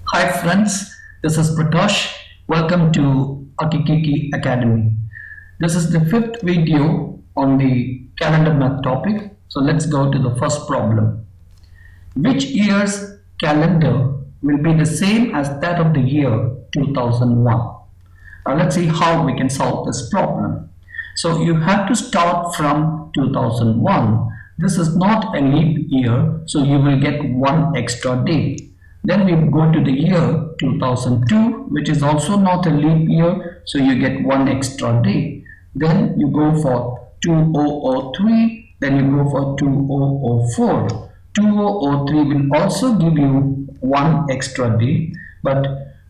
Hi friends, this is Prakash. Welcome to Akikiki Academy. This is the fifth video on the calendar math topic. So let's go to the first problem. Which year's calendar will be the same as that of the year 2001? Now let's see how we can solve this problem. So you have to start from 2001. This is not a leap year, so you will get one extra day. Then we go to the year 2002, which is also not a leap year, so you get one extra day. Then you go for 2003, then you go for 2004. 2003 will also give you one extra day, but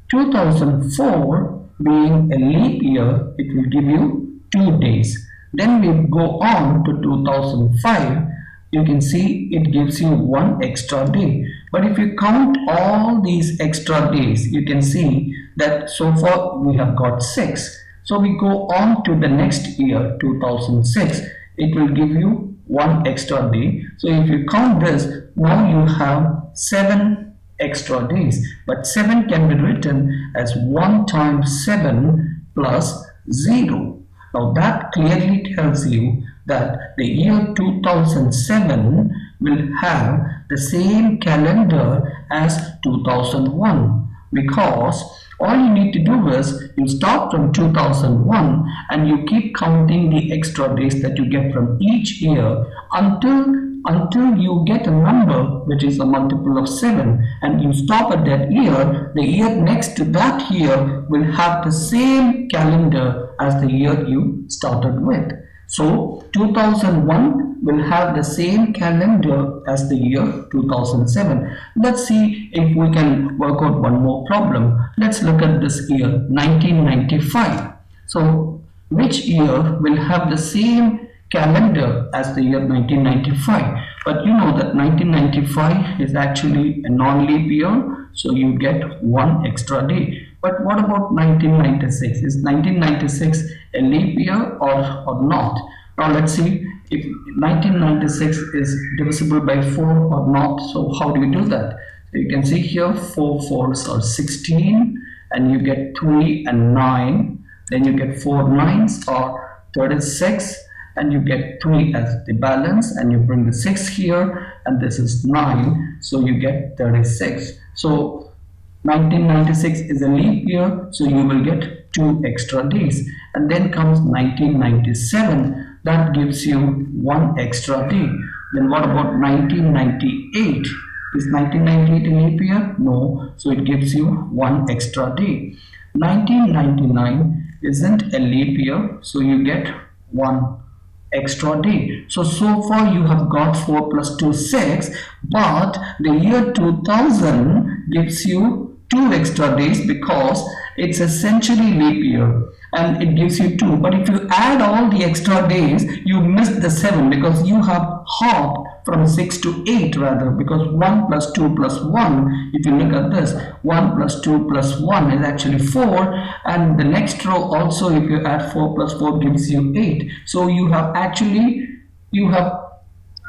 2004 being a leap year, it will give you 2 days. Then we go on to 2005. You can see it gives you one extra day. But if you count all these extra days, you can see that so far we have got 6. So we go on to the next year, 2006. It will give you one extra day. So if you count this, now you have 7 extra days. But 7 can be written as 1 times 7 plus 0. Now that clearly tells you that the year 2007 will have the same calendar as 2001, because all you need to do is you start from 2001 and you keep counting the extra days that you get from each year until you get a number which is a multiple of 7, and you stop at that year. The year next to that year will have the same calendar as the year you started with. So 2001 will have the same calendar as the year 2007. Let's see if we can work out one more problem. Let's look at this year 1995. So which year will have the same calendar as the year 1995? But you know that 1995 is actually a non-leap year, so you get one extra day. But what about 1996? Is 1996 a leap year or not? Now let's see if 1996 is divisible by 4 or not. So how do you do that? So you can see here 4 4s are 16, and you get 3 and 9. Then you get 4 9s are 36, and you get 3 as the balance, and you bring the 6 here, and this is 9, so you get 36. So 1996 is a leap year, so you will get 2 extra days. And then comes 1997, that gives you 1 extra day. Then what about 1998? Is 1998 a leap year? No, so it gives you 1 extra day. 1999 isn't a leap year, so you get 1 extra day. So far you have got 4 plus 2 6, but the year 2000 gives you 2 extra days because it's a century leap year and it gives you 2. But if you add all the extra days, you miss the 7 because you have hopped from 6 to 8 rather, because 1 plus 2 plus 1, if you look at this, 1 plus 2 plus 1 is actually 4, and the next row also, if you add 4 plus 4 gives you 8. So you have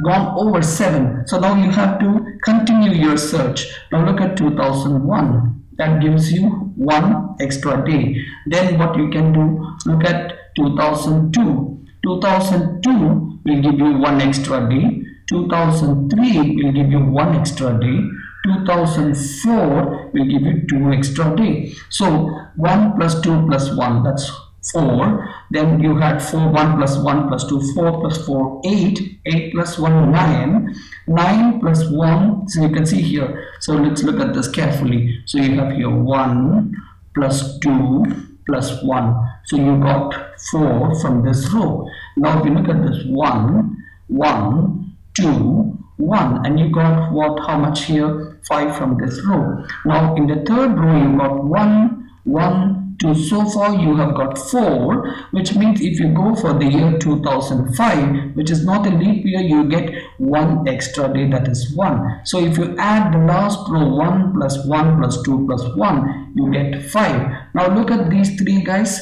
gone over 7. So now you have to continue your search. Now look at 2001. That gives you 1 extra day. Then what you can do, look at 2002. 2002 will give you 1 extra day. 2003 will give you 1 extra day. 2004 will give you 2 extra day. So 1 plus 2 plus 1, that's 4. Then you had 4, 1 plus 1 plus 2, 4 plus 4, 8, 8 plus 1, 9, 9 plus 1, so you can see here. So let's look at this carefully. So you have here 1 plus 2 plus 1. So you got 4 from this row. Now if you look at this 1, 1, 2, 1, and you got what, how much here? 5 from this row. Now in the third row you got 1, 1, 2. So far you have got 4, which means if you go for the year 2005, which is not a leap year, you get 1 extra day, that is 1. So if you add the last row, 1 plus 1 plus 2 plus 1, you get 5. Now look at these 3 guys.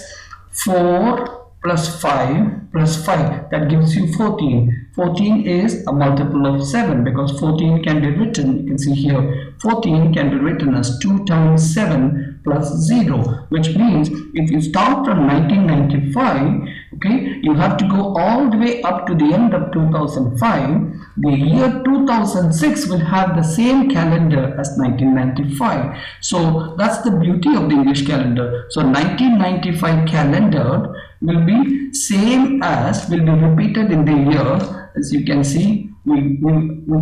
4 plus 5 plus 5, that gives you 14. 14 is a multiple of 7 because 14 can be written, you can see here, 14 can be written as 2 times 7 plus 0, which means if you start from 1995, okay, you have to go all the way up to the end of 2005. The year 2006 will have the same calendar as 1995. So that's the beauty of the English calendar. So 1995 calendar will be same as, will be repeated in the year. As you can see, we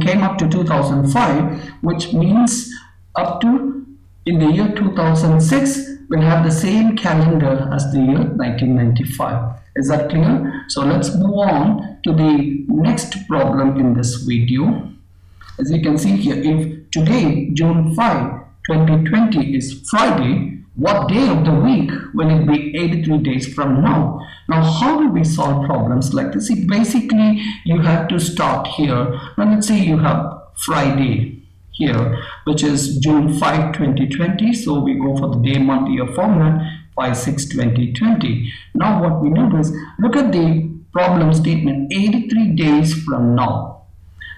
came up to 2005, which means up to in the year 2006 will have the same calendar as the year 1995. Is that clear? So let's move on to the next problem in this video. As you can see here, if today, June 5, 2020 is Friday, what day of the week will it be 83 days from now? Now, how do we solve problems like this? See, basically, you have to start here. Now, let's say you have Friday here, which is June 5, 2020. So we go for the day, month, year format, 5/6/2020. Now, what we do is look at the problem statement, 83 days from now.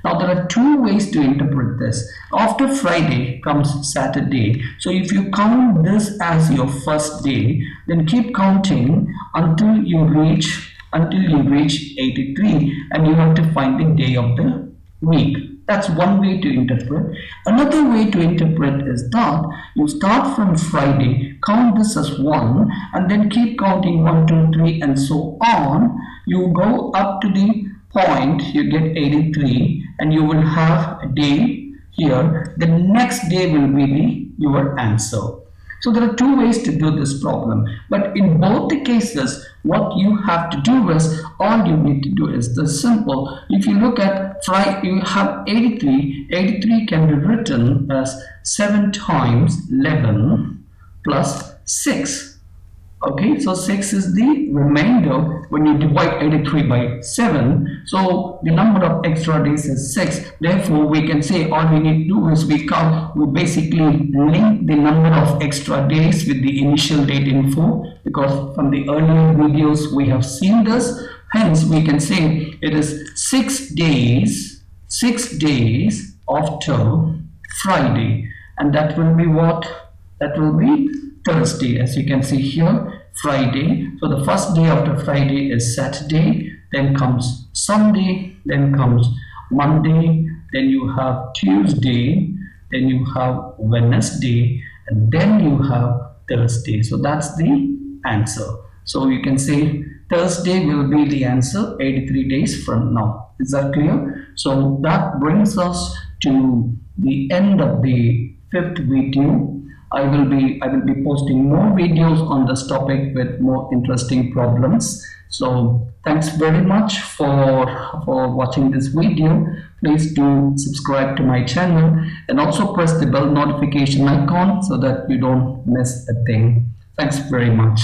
Now, there are two ways to interpret this. After Friday comes Saturday. So if you count this as your first day, then keep counting until you reach 83, and you have to find the day of the week. That's one way to interpret. Another way to interpret is that you start from Friday, count this as 1, and then keep counting 1, 2, 3, and so on. You go up to the point, you get 83, and you will have a day here. The next day will be your answer. So there are two ways to do this problem, but in both the cases, what you have to do is, all you need to do is this simple. If you look at Friday, you have 83. 83 can be written as 7 times 11 plus 6. Okay, so 6 is the remainder when you divide 83 by 7. So the number of extra days is 6. Therefore, we can say all we need to do is we basically link the number of extra days with the initial date info, because from the earlier videos we have seen this. Hence, we can say it is 6 days after Friday, and that will be what? That will be Thursday. As you can see here, Friday. So the first day after Friday is Saturday, then comes Sunday, then comes Monday, then you have Tuesday, then you have Wednesday, and then you have Thursday. So that's the answer. So you can say Thursday will be the answer 83 days from now. Is that clear? So that brings us to the end of the 5th video. I will be posting more videos on this topic with more interesting problems. So thanks very much for watching this video. Please do subscribe to my channel and also press the bell notification icon so that you don't miss a thing. Thanks very much.